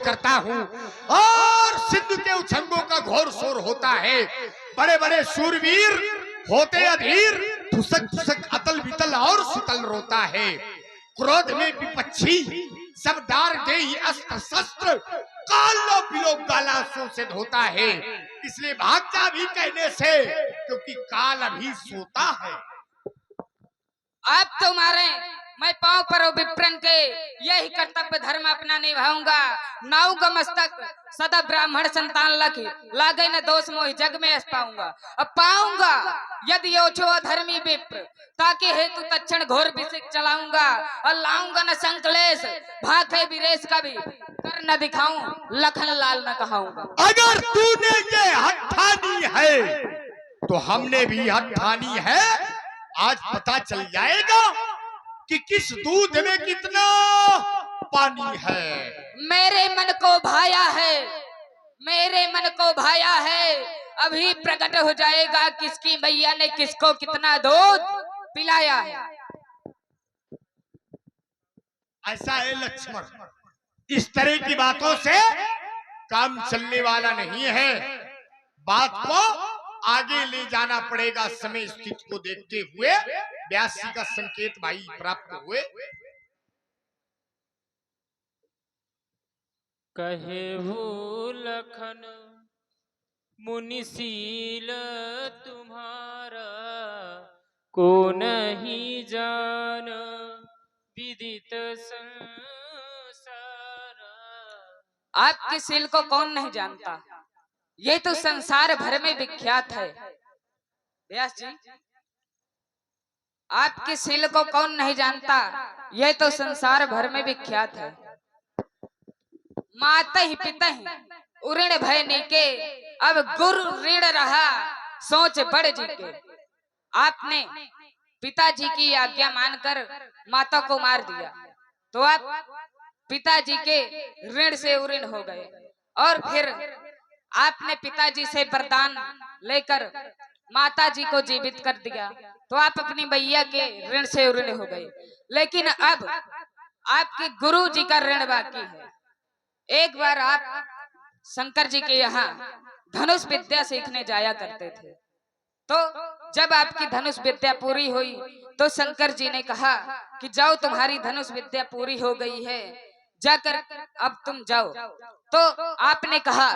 करता हूँ और सिंधु के उछंगों का घोर शोर होता है। बड़े बड़े शूरवीर होते अधीर, धुसक धुसक अतल वितल और सुतल रोता है। क्रोध में विपक्षी सब डार दे ही अस्त्र शस्त्र, कालो बिलो गालासों से धोता है। इसलिए भाग जा भी कहने से, क्योंकि काल अभी सोता है। आप तो मारे, मैं पांव पर विप्रन के यही कर्तव्य धर्म अपना निभाऊंगा। नाऊंगा मस्तक सदा ब्राह्मण संतान लख, लागे न दोष मोहि जग में यश पाऊंगा। अब पाऊंगा यदि ओछो अधर्मी विप्र, ताकि हेतु तक्षण घोर विषिक चलाऊंगा। और लाऊंगा न संकलेश भाखे विरेश कभी, कर न दिखाऊं लखन लाल न कहाऊंगा। अगर तूने ये हठ ठानी है तो हमने भी हठ ठानी है। आज पता चल जाएगा कि किस दूध में कितना पानी है। मेरे मन को भाया है, मेरे मन को भाया है, अभी प्रकट हो जाएगा किसकी मैया ने किसको कितना दूध पिलाया है। ऐसा है लक्ष्मण, इस तरह की बातों से काम चलने वाला नहीं है। बात को आगे ले जाना पड़ेगा। समय स्थिति को देखते हुए व्यास जी का संकेत भाई प्राप्त हुए। कहे लखन मुनिशील तुम्हारा, को नहीं जान विदित संसार। आपके शील को कौन नहीं जानता, ये तो संसार भर में विख्यात है। व्यास जी, आपके शील को कौन नहीं जानता, ये तो संसार भर में विख्यात है। माता ही पिता ही उऋण भय नीके, अब गुरु ऋण रहा सोच बड़ जी के। आपने पिताजी की आज्ञा मानकर माता को मार दिया, तो आप पिताजी के ऋण से उऋण हो गए। और फिर आपने पिताजी से वरदान लेकर माताजी को जीवित कर दिया, तो आप अपनी मैया के ऋण से ऋण हो गए। लेकिन अब आपके गुरु जी का ऋण बाकी है। एक बार आप शंकर जी के यहाँ धनुष विद्या सीखने जाया करते थे, तो जब आपकी धनुष विद्या पूरी हुई तो शंकर जी ने कहा कि जाओ, तुम्हारी धनुष विद्या पूरी हो गई है, जाकर अब तुम जाओ। तो आपने कहा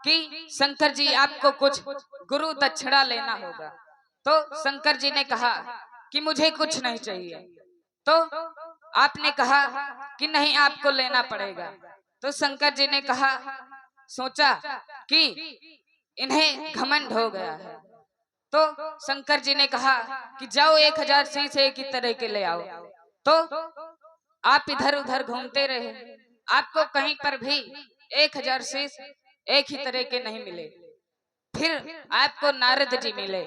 कि शंकर जी आपको कुछ गुरु दक्षिणा लेना होगा। तो शंकर जी ने कहा कि मुझे कुछ नहीं चाहिए। तो आपने कहा कि नहीं, आपको लेना पड़ेगा। तो शंकर जी ने कहा, सोचा कि इन्हें घमंड हो गया है। तो शंकर जी ने कहा कि जाओ 1000 शीश एक ही तरह के ले आओ। तो आप इधर उधर घूमते रहे, आपको कहीं पर भी 1000 शीश एक ही तरह के नहीं मिले। फिर आपको नारद जी मिले।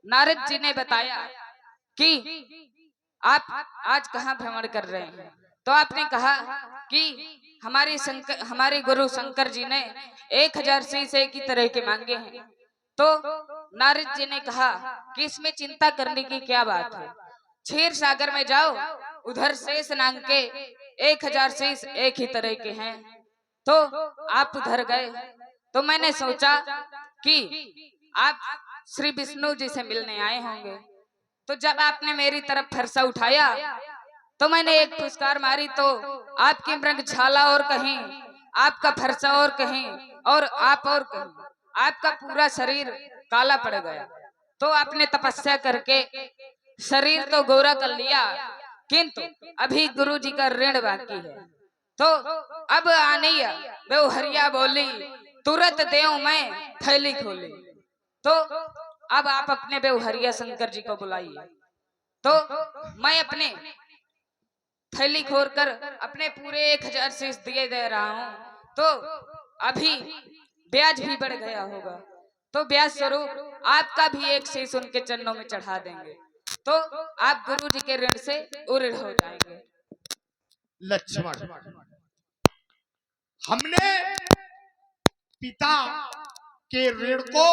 नारद जी ने बताया कि आप आज कहाँ भ्रमण कर रहे हैं। तो आपने कहा कि हमारे गुरु शंकर जी ने 1000 शीश एक ही तरह के मांगे हैं। तो नारद जी ने कहा कि इसमें चिंता करने की क्या बात है, क्षीर सागर में जाओ, उधर शेष नांग के 1000 शीश एक ही तरह के हैं। तो आप उधर गए, तो मैंने सोचा कि आप श्री विष्णु जी से मिलने आए होंगे। तो जब आपने मेरी तरफ फरसा उठाया तो मैंने एक फुसकार मारी, तो आपकी मृगछाला और कहीं, आपका फरसा और कहीं, और आप और कहीं, आपका पूरा शरीर काला पड़ गया। तो आपने तपस्या करके शरीर तो गोरा कर लिया, किंतु अभी गुरु जी का ऋण बाकी है। तो अब आनिया बेवहरिया बोली, तुरंत देव मैं थैली खोली। तो अब आप अपने बेवहरिया शंकर जी को बुलाइए। तो मैं अपने थैली खोल कर अपने पूरे 1000 शीश दिए दे रहा हूँ। तो अभी ब्याज भी बढ़ गया होगा, तो ब्याज स्वरूप आपका भी एक शीश उनके चरणों में चढ़ा देंगे, तो आप गुरु जी के ऋण से उऋण हो जाएंगे। लक्ष्मण, हमने पिता के ऋण को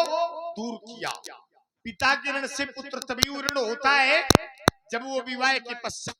दूर किया। पिता के ऋण से पुत्र तभी उऋण होता है जब वो विवाह के पश्चात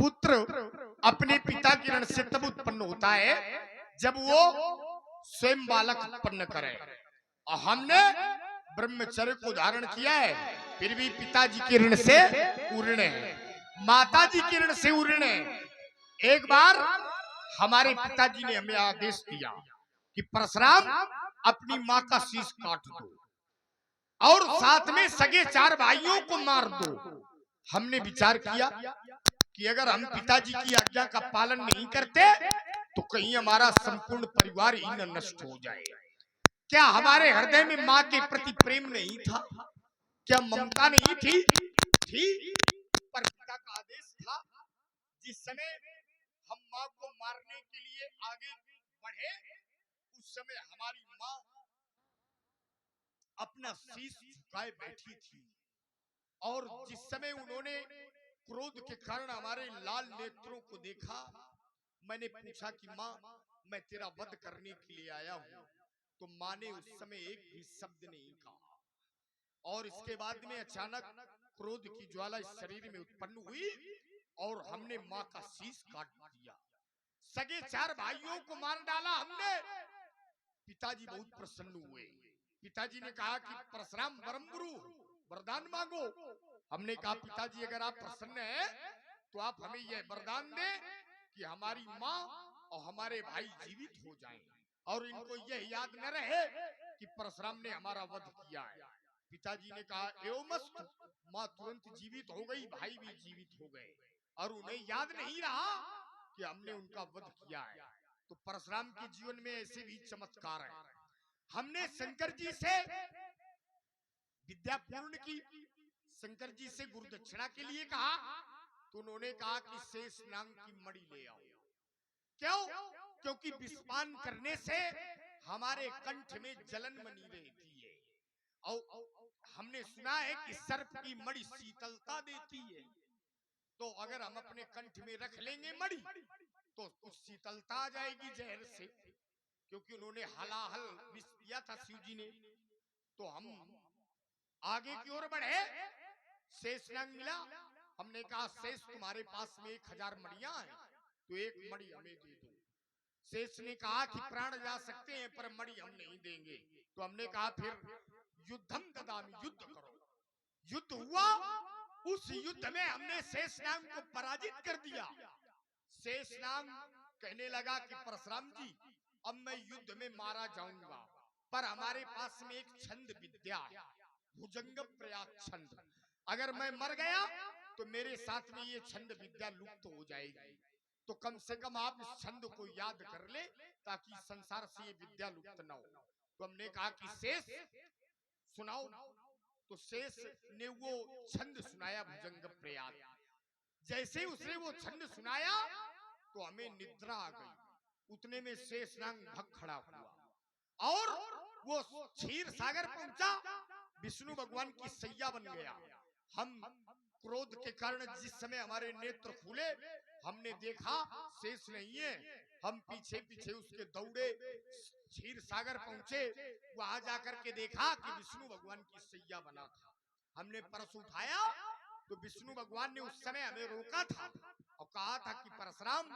पुत्र अपने पिता के ऋण से तब उत्पन्न होता है जब वो स्वयं बालक उत्पन्न करे। और हमने ब्रह्मचर्य को धारण किया है, फिर भी पिताजी के ऋण से उऋण है, माता जी के ऋण से उऋण है। एक बार हमारे पिताजी ने हमें आदेश दिया कि परशुराम अपनी माँ का शीश काट दो और साथ में सगे 4 भाइयों को मार दो। हमने विचार किया कि अगर हम पिताजी की आज्ञा का पालन नहीं करते तो कहीं हमारा संपूर्ण परिवार ही न नष्ट हो जाए। क्या हमारे हृदय में माँ के प्रति प्रेम नहीं था? क्या ममता नहीं थी? पर पिता का आदेश था। जिस समय हम माँ को मारने के लिए आगे बढ़े उस समय हमारी माँ अपना शीश झुकाए बैठी थी और जिस समय उन्होंने क्रोध के कारण हमारे लाल नेत्रों को देखा, मैंने पूछा कि माँ मैं तेरा वध करने के लिए आया हूँ, तो माँ ने उस समय एक भी शब्द नहीं कहा। और इसके बाद में अचानक क्रोध की ज्वाला इस शरीर में उत्पन्न हुई और हमने माँ का शीश काट दिया। सगे 4 भाइयों को मार डाला हमने। पिताजी बहुत प्रसन्न हुए। पिताजी ने कहा कि परशुराम परम गुरु वरदान मांगो। हमने कहा पिताजी अगर आप प्रसन्न हैं तो आप हमें यह वरदान दें कि हमारी माँ और हमारे भाई जीवित हो जाएं और इनको यह याद न रहे कि परशुराम ने हमारा वध किया है। पिताजी ने कहा एवमस्तु। माँ तुरंत जीवित हो गई, भाई भी जीवित हो गए और उन्हें याद नहीं रहा कि हमने उनका वध किया है। तो परशुराम के जीवन में ऐसे भी चमत्कार है। हमने शंकर जी से विद्या पूर्ण की, शंकर जी से गुरु दक्षिणा के लिए कहा तो उन्होंने कहा कि शेष नाग की मणि ले आओ। क्यों? क्योंकि विषपान करने से हमारे कंठ में जलन बनी रहती है और हमने सुना है कि सर्प की मणि शीतलता देती है। तो अगर हम अपने कंठ में रख लेंगे मणि तो कुछ शीतलता आ जाएगी जहर से, क्योंकि उन्होंने हलाहल विष दिया था शिव जी ने। तो हम आगे की ओर बढ़े, शेष नाग मिला। हमने कहा शेष तुम्हारे पास में 1000 मणियां हैं तो एक मणि हमें दे दो। शेष ने कहा कि प्राण जा सकते हैं पर मणि हम नहीं देंगे। तो हमने कहा फिर युद्धम ददामि, युद्ध करो। युद्ध हुआ। उस युद्ध में हमने शेषनाग को पराजित कर दिया। शेषनाग कहने लगा कि परशुराम जी अब मैं युद्ध में मारा जाऊंगा, पर हमारे पास में एक छंद विद्या है, भुजंग प्रयाग छंद। अगर मैं मर गया तो मेरे साथ में ये छंद विद्या लुप्त हो जाएगी, तो कम से कम आप इस छंद को याद कर ले ताकि संसार से ये विद्या लुप्त न हो। तो हमने कहा कि शेष सुनाओ। तो शेष ने वो छंद सुनाया भुजंग प्रयाग। जैसे उसने वो छंद सुनाया तो हमें निद्रा आ गई। उतने में शेषनाग भग खड़ा हुआ और वो क्षीर सागर पहुंचा, विष्णु भगवान की सैया बन गया। हम क्रोध के कारण जिस समय हमारे नेत्र खुले हमने देखा शेष नहीं है। हम पीछे पीछे उसके दौड़े, क्षीर सागर पहुंचे, वहां जाकर के देखा कि विष्णु भगवान की सैया बना था। हमने परस उठाया तो विष्णु भगवान ने उस समय हमें रोका था और कहा था कि परशुराम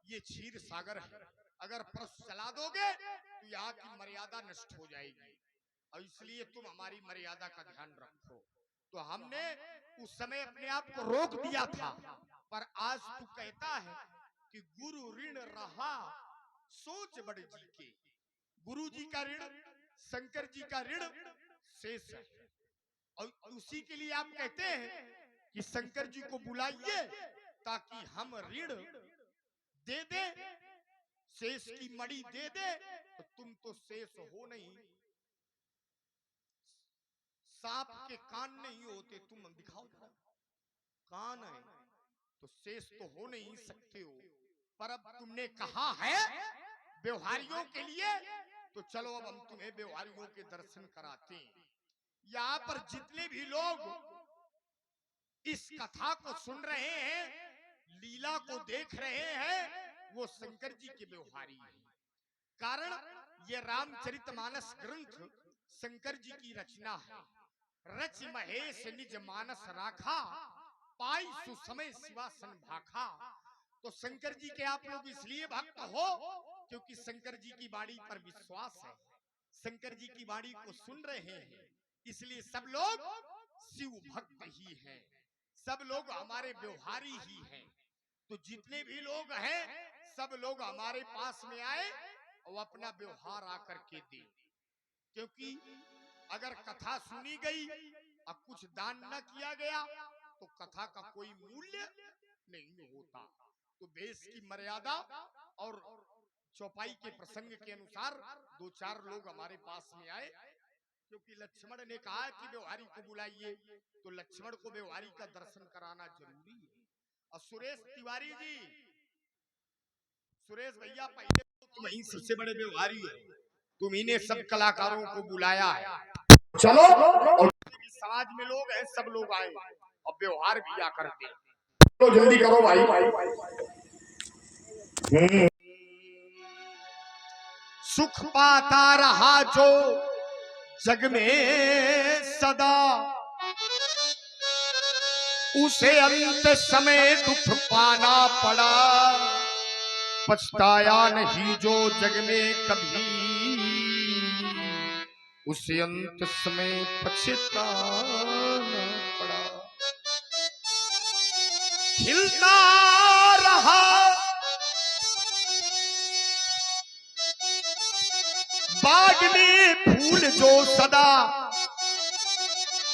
ये क्षीर सागर है, अगर परस चला दोगे तो यहाँ की मर्यादा नष्ट हो जाएगी और इसलिए तुम हमारी मर्यादा का ध्यान रखो। तो हमने उस समय अपने आप को रोक दिया था। पर आज तू कहता है कि गुरु ऋण रहा सोच बड़े जी के। गुरु जी का ऋण, शंकर जी का ऋण शेष है और उसी के लिए आप कहते हैं कि शंकर जी को बुलाइए ताकि हम ऋण दे दे, शेष की मणि दे दे। तो तुम तो शेष हो नहीं, सांप के कान नहीं होते, तुम दिखाओ जरा कान है तो शेष तो हो नहीं सकते हो। पर अब तुमने कहा है व्यवहारियों के लिए तो चलो अब हम तुम्हें व्यवहारियों के दर्शन कराते हैं। यहाँ पर जितने भी लोग इस कथा को सुन रहे हैं, लीला को देख रहे हैं, वो शंकर जी के व्यवहारी हैं। कारण ये रामचरितमानस ग्रंथ शंकर जी की रचना है। रच महेश निज मानस राखा, पाई सुसमय शिवासन भाखा। तो शंकर जी के आप लोग इसलिए भक्त हो क्योंकि शंकर जी की वाणी पर विश्वास है, शंकर जी की वाणी को सुन रहे हैं, इसलिए सब लोग शिव भक्त ही हैं, सब लोग हमारे व्यवहारी ही हैं। तो जितने भी लोग हैं सब लोग हमारे पास में आए और अपना व्यवहार आकर के दे, क्योंकि अगर कथा सुनी गई और कुछ दान न किया गया तो कथा का कोई मूल्य नहीं होता। तो देश की मर्यादा और चौपाई के प्रसंग के अनुसार दो चार लोग हमारे पास में आए, क्योंकि लक्ष्मण ने कहा कि व्यवहारी को बुलाइए, तो लक्ष्मण को व्यवहारी का दर्शन कराना जरूरी है। और सुरेश तिवारी जी, सुरेश भैया, पहले तो तुम ही सबसे बड़े व्यवहारी है, तुम ही ने सब कलाकारों को बुलाया है, चलो। और समाज में लोग हैं, सब लोग आए और व्यवहार भी आकर के, तो जल्दी करो भाई। सुख पाता रहा जो जग में सदा, उसे अंत समय दुख पाना पड़ा। पछताया नहीं जो जग में कभी, उसे अंत समय पछताना पड़ा। खिलता रहा बाग में फूल जो सदा,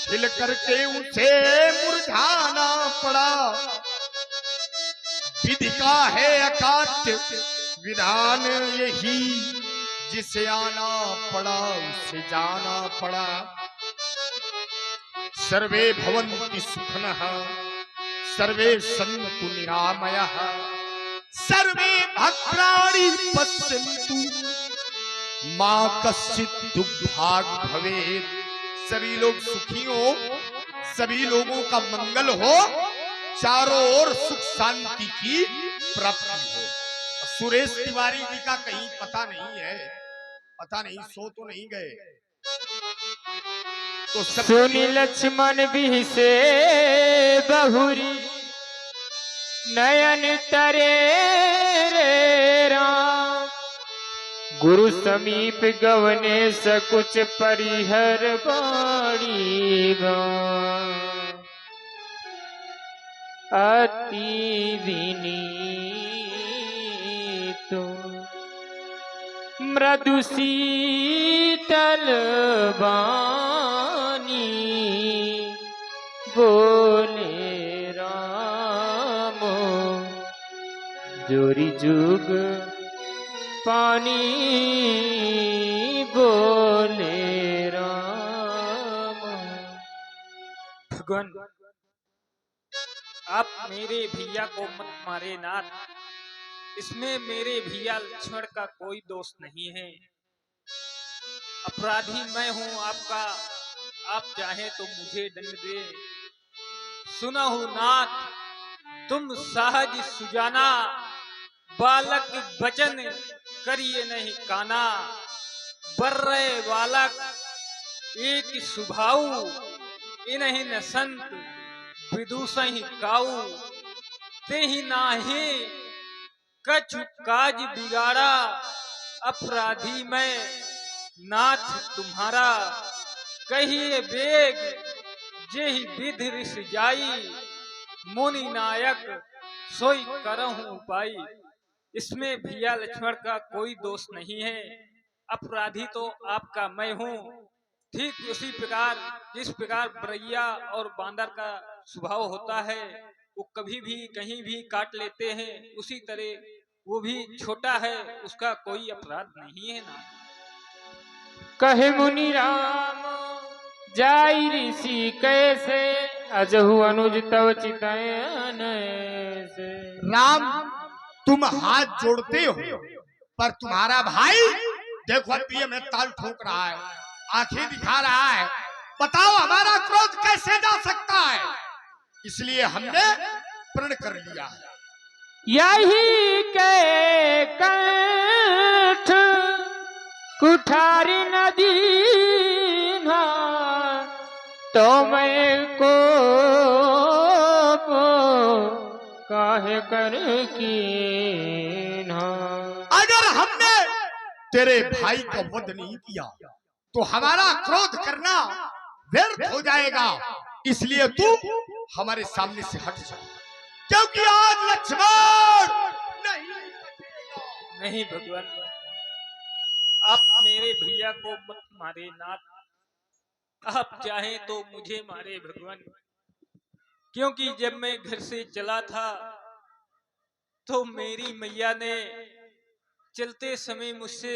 खिल करके उसे मुरझाना पड़ा। विधि का है अकाट्य विधान यही, जिसे आना पड़ा उसे जाना पड़ा। सर्वे भवन्ति सुखिनः सर्वे सन्तु निरामयः सर्वे भद्राणि पश्यन्तु मा कश्चित् दुर्भाग भवेत्। सभी लोग सुखी हो, सभी लोगों का मंगल हो, चारों ओर सुख शांति की प्राप्ति हो। सुरेश तिवारी जी का कहीं पता नहीं है, पता नहीं सो तो नहीं गए। तो सुनि लक्ष्मण भी से बहुरी, नयन तरे रे राम। गुरु समीप गवने सकुच परिहर बाणी गाम। अति विनीत मृदु शीतल बानी, बोले राम जोरी जुग पानी, बोले राम। भगवान, आप मेरे भैया को मत मारे नाथ, इसमें मेरे भैया लक्ष्मण का कोई दोष नहीं है। अपराधी मैं हूं आपका, आप चाहे तो मुझे दंड दे। सुना हो नाथ तुम सहज सुजाना, बालक बचन करिए नहीं काना। बर्रे बालक एक सुभाऊ, इन्हीं न संत विदुषहि काऊ। तेहि नाहि कछु काज बिगाड़ा, अपराधी मैं नाथ तुम्हारा। कहिए बेग जेहि विधि रिस जाई, मुनि नायक सोई करहु उपाय। इसमें भैया लक्ष्मण का कोई दोष नहीं है, अपराधी तो आपका मैं हूँ। ठीक उसी प्रकार जिस प्रकार बरैया और बांदर का स्वभाव होता है, वो कभी भी कहीं भी काट लेते हैं, उसी तरह वो भी छोटा है, उसका कोई अपराध नहीं है ना। कहे मुनि राम जाई ऋषि कैसे, अजहु अनुज तव चितयन से। राम तुम हाथ जोड़ते हो, पर तुम्हारा भाई देखो अभी में ताल ठोक रहा है, आंखें दिखा रहा है। बताओ हमारा क्रोध कैसे जा सकता है, इसलिए हमने प्रण कर लिया है। यही के कंठ कुठारी नदी तो मैं को कर कीन्हा। अगर हमने तेरे भाई का वध नहीं किया तो हमारा क्रोध करना व्यर्थ हो जाएगा, इसलिए तू हमारे सामने से हट जा, क्योंकि आज लक्ष्मण नहीं भगवान, आप मेरे भैया को मत मारे नाथ, आप चाहें तो मुझे मारे भगवान, क्योंकि जब मैं घर से चला था तो मेरी मैया ने चलते समय मुझसे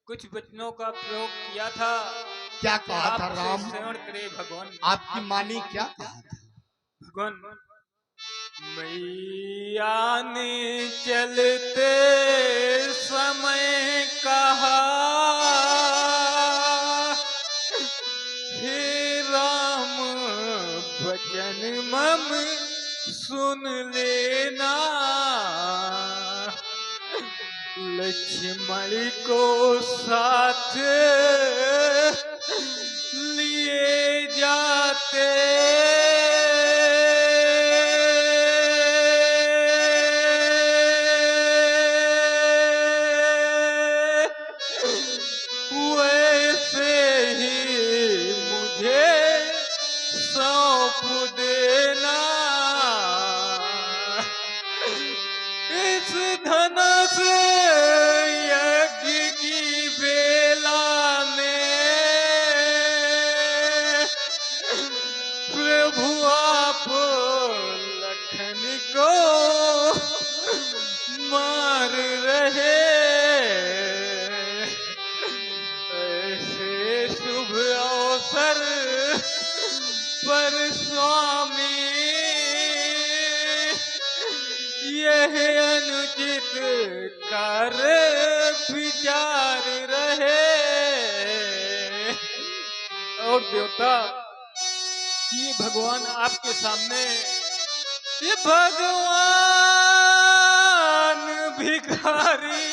कुछ वचनों का प्रयोग किया था। क्या कहा था आप राम? श्रवण करे भगवान। आपकी माँ ने क्या कहा था? भगवान, मैया ने चलते समय कहा, हे राम वचन मम सुन लेना, लक्ष्मण को साथ लिए जाते, वैसे ही मुझे सौंप देना, इस धनुष यज्ञ की बेला में प्रभु आप लखन को मार रहे, ऐसे शुभ अवसर पर स्वामी यह अनुचित कार्य विचार रहे। और देवता, ये भगवान आपके सामने, ये भगवान भिखारी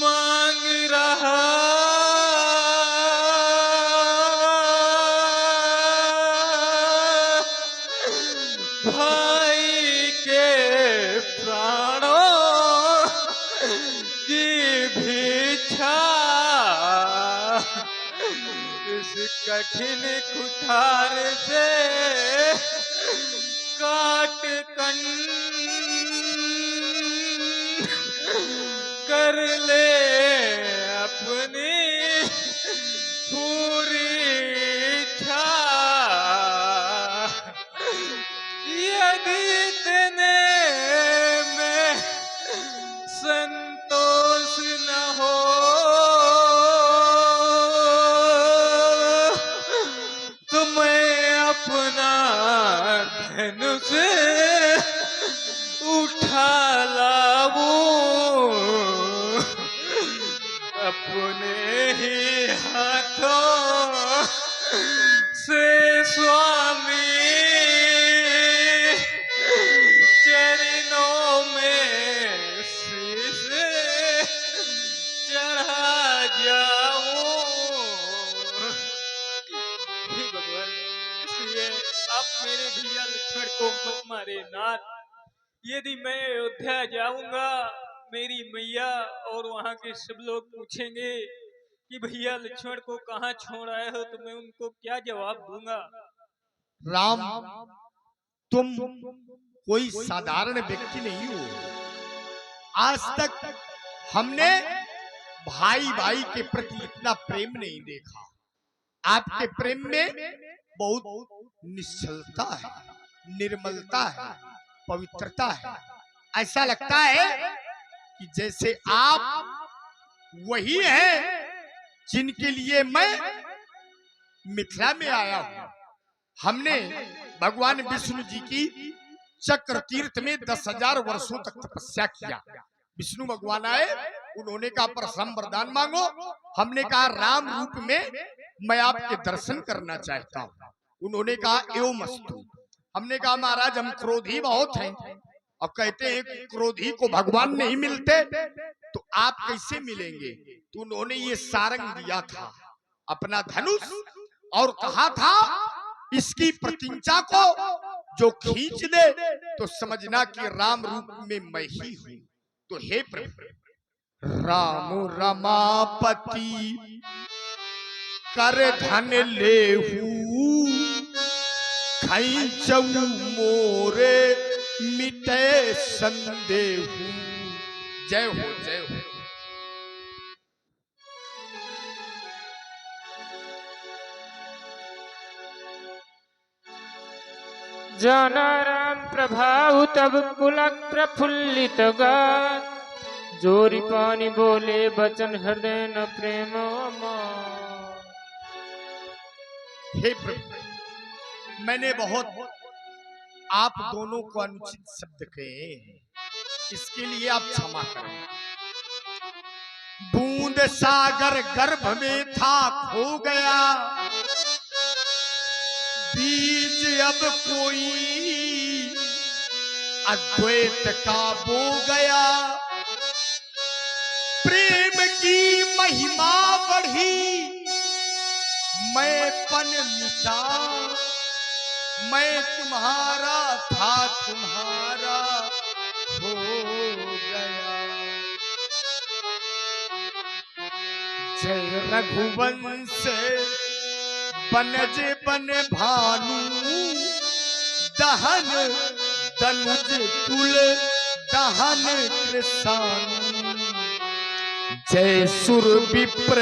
मांग रहा, भाई के प्राणों की भिक्षा, इस कठिन कुठार से काट कर ले अपनी पूरी इच्छा, यदि इतने में संतोष न हो तो मैं अपना धनुष उठा लाऊं, अपने ही हाथों से स्वामी चरणों में शीश चढ़ा जाऊं। हे भगवान, इसलिए आप मेरे भैया लक्ष्मण को मत मारे नाथ। यदि मैं अयोध्या जाऊंगा, मेरी मैया और वहां के सब लोग पूछेंगे कि भैया लक्ष्मण को कहाँ छोड़ आए हो, तो मैं उनको क्या जवाब दूंगा? राम, तुम कोई साधारण व्यक्ति नहीं हो। आज तक हमने भाई भाई के प्रति इतना प्रेम नहीं देखा। आपके प्रेम में बहुत निश्चलता है, निर्मलता है, पवित्रता है। ऐसा लगता है कि जैसे आप वही हैं जिनके लिए मैं मिथिला में आया हूं। हमने भगवान विष्णु जी की चक्र तीर्थ में 10,000 वर्षों तक तपस्या किया। विष्णु भगवान आए, उन्होंने कहा परशुराम वरदान मांगो। हमने कहा राम रूप में मैं आपके दर्शन करना चाहता हूँ। उन्होंने कहा एवं अस्तु। हमने कहा महाराज हम क्रोधी बहुत हैं, और कहते हैं क्रोधी को भगवान नहीं मिलते, तो आप कैसे मिलेंगे? तो उन्होंने ये सारंग दिया था, अपना धनुष, और कहा था इसकी प्रतिज्ञा को जो खींच दे तो समझना कि राम रूप में मैं ही हूं। तो हे प्रभु, राम रमापति कर धन लेहू, खैचऊ मोरे मिटे संदेहू। जय हो, जय हो। जाना राम प्रभाव तब पुलक प्रफुल्लित गात, जोरी पानी बोले बचन हृदय न प्रेम अमार। हे प्रभु, मैंने बहुत आप दोनों को अनुचित शब्द कहे, इसके लिए आप क्षमा करें। बूंद सागर गर्भ में था खो गया, बीज अब कोई अद्वैत का बो गया। प्रेम की महिमा बढ़ी, मैं पन मिटा, मैं तुम्हारा था तुम्हारा हो गया। जय रघुवंश बनज बन भानु, दहन दनुज कुल दहन कृषानु। जय सुर विप्र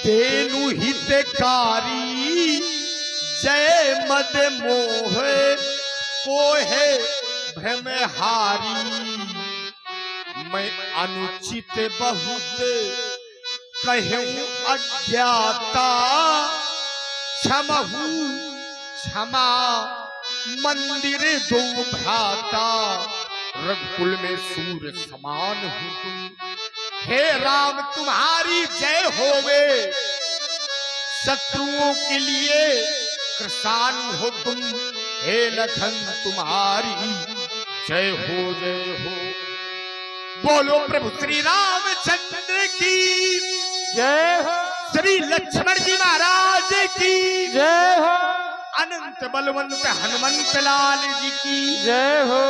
धेनु हितकारी, जय मद मोह कोहे भ्रमहारी। मैं अनुचित बहुत कहूं अज्ञाता, क्षमहु क्षमा मंदिर दो भ्राता। रघुकुल में सूर्य समान हूं तुम, हे राम तुम्हारी जय होवे। शत्रुओं के लिए कृषाणु हो तुम, हे लखन तुम्हारी जय हो, जय हो। बोलो प्रभु श्री रामचंद्र की जय हो, श्री लक्ष्मण जी महाराज की जय हो, अनंत बलवंत हनुमंत लाल जी की जय हो,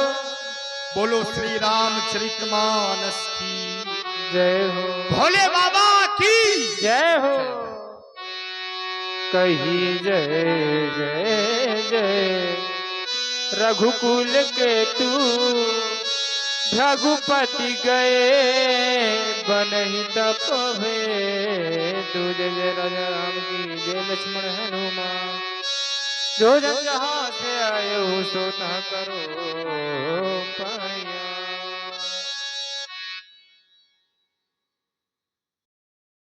बोलो श्री रामचरितमानस की जय हो, भोले बाबा की जय हो। कही जय जय जय रघुकुल के तू, रघुपति गए बनहि तपवे। तू जय जय राजा राम की जय, लक्ष्मण हनुमान। जो जन जहाँ से आए हो सो न करो पाया।